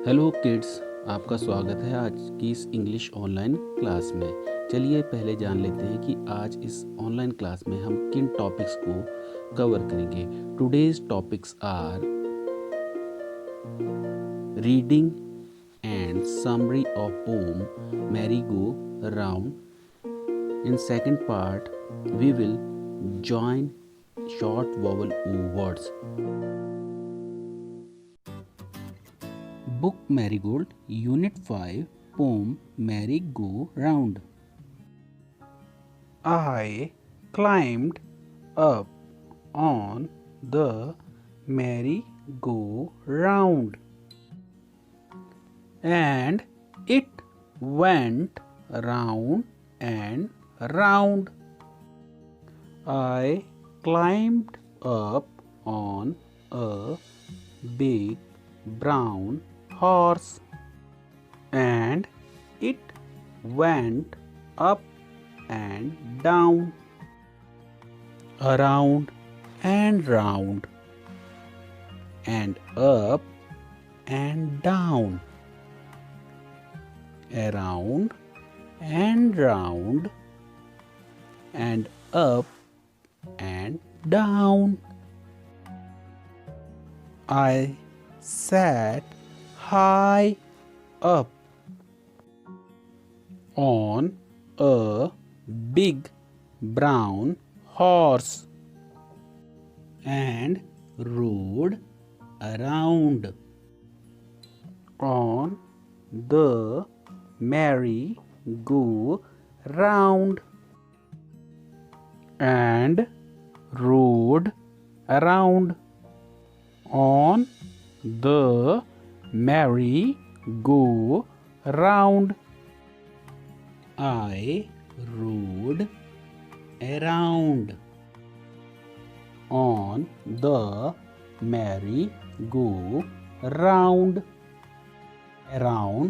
Hello kids, आपका स्वागत है आज की इस इंग्लिश ऑनलाइन क्लास में। चलिए पहले जान लेते हैं कि आज इस ऑनलाइन क्लास में हम किन टॉपिक्स को कवर करेंगे। Today's topics are reading and summary of poem merry go round. In second part we will join short vowel words. Book Marigold, Unit 5, Poem Merry Go Round. I climbed up on the merry-go-round, and it went round and round. I climbed up on a big brown horse, and it went up and down, around and round, and up and down, around and round, and up and down. I sat high up on a big brown horse and rode around on the merry-go-round, and rode around on the merry-go-round. I rode around on the merry-go-round, around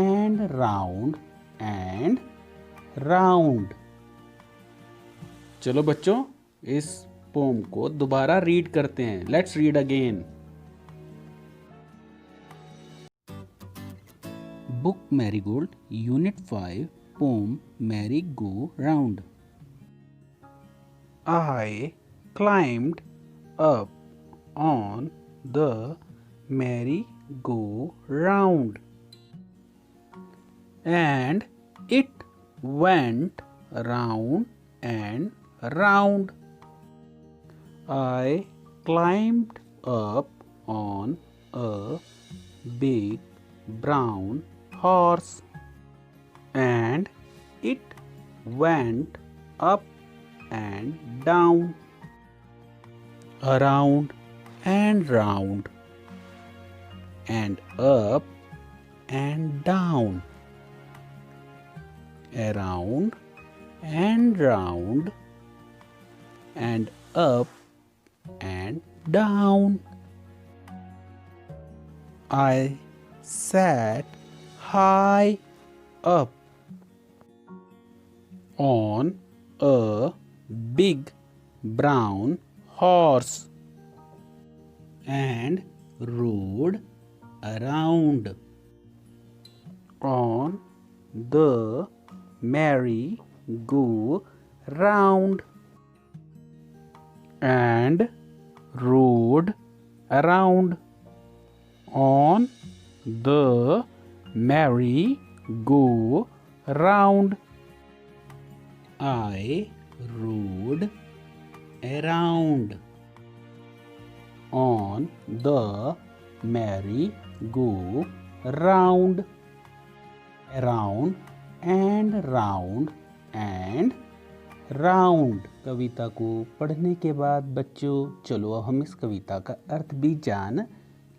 and round and round. चलो बच्चों, इस pome को दोबारा read करते हैं। Let's read again. Book Marigold, Unit 5, Poem Merry Go Round. I climbed up on the merry-go-round, and it went round and round. I climbed up on a big brown horse, and it went up and down, around and round, and up and down, around and round, and up and down. I sat high up on a big brown horse and rode around on the merry-go-round, and rode around on the merry-go-round. I rode around on the merry-go-round, around and round and round. कविता को पढ़ने के बाद बच्चों, चलो अब हम इस कविता का अर्थ भी जान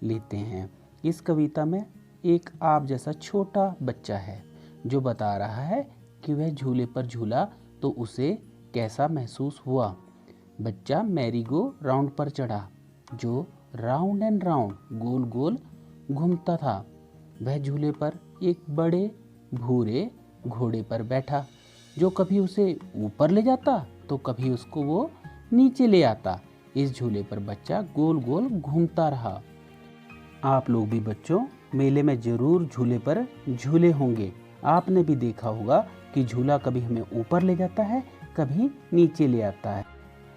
लेते हैं। इस कविता में एक आप जैसा छोटा बच्चा है जो बता रहा है कि वह झूले पर झूला तो उसे कैसा महसूस हुआ। बच्चा मैरी गो राउंड पर चढ़ा जो राउंड एंड राउंड गोल गोल घूमता था। वह झूले पर एक बड़े भूरे घोड़े पर बैठा जो कभी उसे ऊपर ले जाता तो कभी उसको वो नीचे ले आता। इस झूले पर बच्चा गोल गोल घूमता रहा। आप लोग भी बच्चों मेले में जरूर झूले पर झूले होंगे। आपने भी देखा होगा कि झूला कभी हमें ऊपर ले जाता है, कभी नीचे ले आता है।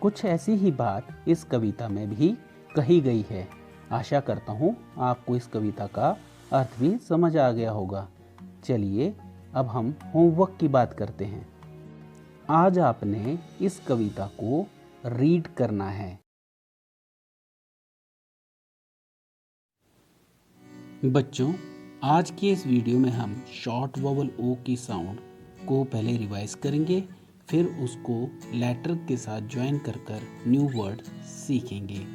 कुछ ऐसी ही बात इस कविता में भी कही गई है। आशा करता हूँ आपको इस कविता का अर्थ भी समझ आ गया होगा। चलिए अब हम होमवर्क की बात करते हैं। आज आपने इस कविता को रीड करना है। बच्चों, आज के इस वीडियो में हम शॉर्ट वोवल ओ की साउंड को पहले रिवाइज करेंगे, फिर उसको लेटर के साथ ज्वाइन कर न्यू वर्ड सीखेंगे।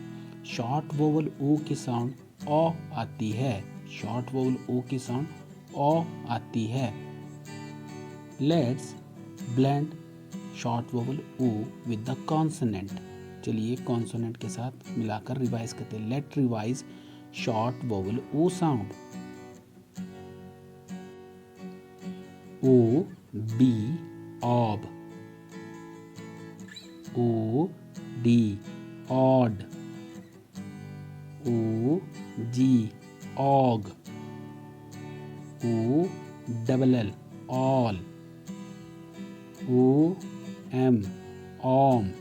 शॉर्ट वोवल ओ की साउंड ओ आती है। शॉर्ट वोवल ओ की साउंड ओ आती है। Let's blend short vowel O with the consonant. चलिए कॉन्सोनेंट के साथ मिलाकर रिवाइज करते हैं। Let revise short vowel O sound. O, B, ob. O, D, odd. O, G, og. O, double L, all. O, M, om.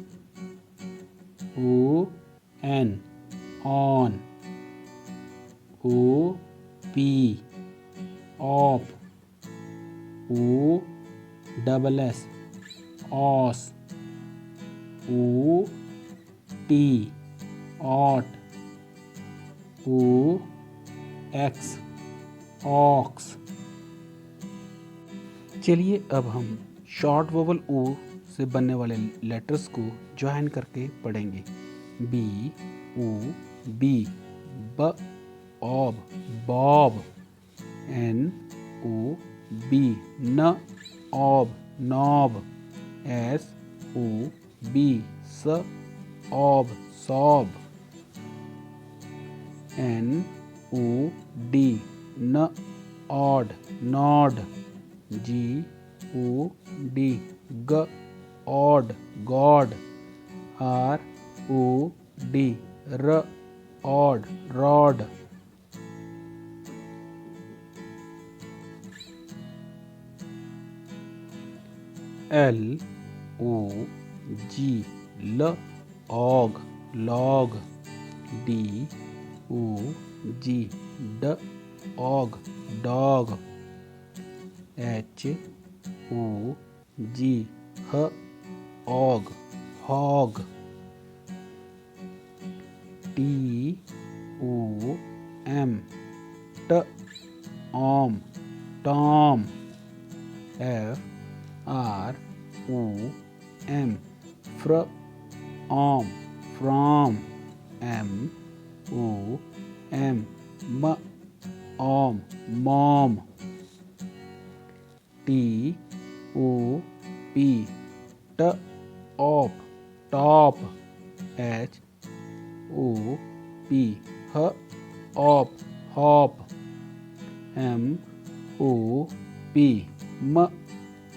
O, N, on. O, P, op. O, double S, os. O, T, ot. O, X, ox. चलिए अब हम short vowel ओ से बनने वाले letters को join करके पढ़ेंगे। B, O, B, B, ob, bob. N, O, B, n, ob, knob. S, O, B, s, ob, sob. N, O, D, n, odd, nod. G, O, D, g, odd, god. R, O, D, r, odd, rod. L, O, G, L, og, log. D, O, G, D, og, dog. H, O, G, H, og, hog. T, O, M, T, om, tom. F, R, O, M, fr, om, from. M, O, M, m, om, mom. T, O, P, T, op, top. H, O, P, H, op, hop. M, O, P, M,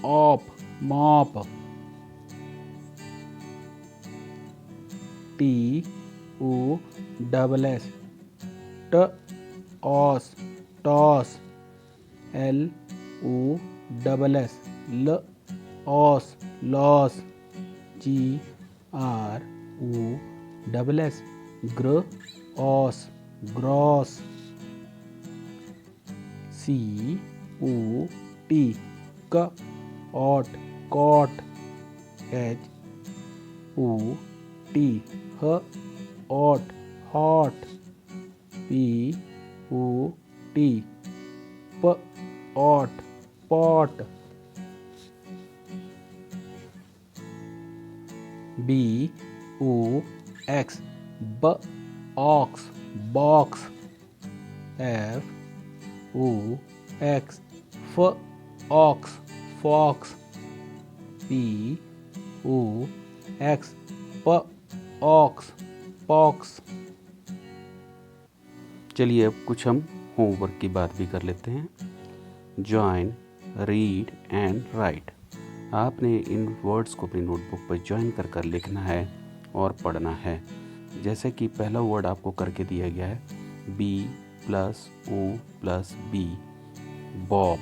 op, mop. T, O, double S, T, os, toss. L, O, double S, L, os, loss. G, R, O, double S, gr, os, gross. C, O, T, k, ot, cot. H, O, T, h, ot, hot. P, O, T, p, ot, pot. B, O, X, b, ox, box. F, O, X, f, ox, fox. P, O, X, p, ox, pox. चलिए अब कुछ हम homework की बात भी कर लेते हैं। Join, read and right. आपने इन वर्ड्स को अपनी नोटबुक पर ज्वाइन कर लिखना है और पढ़ना है। जैसे कि पहला वर्ड आपको करके दिया गया है, B plus O plus B, Bob.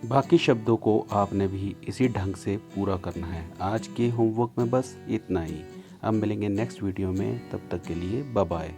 बाकी शब्दों को आपने भी इसी ढंग से पूरा करना है। आज के होमवर्क में बस इतना ही। अब मिलेंगे नेक्स्ट वीडियो में, तब तक के लिए बाय बाय।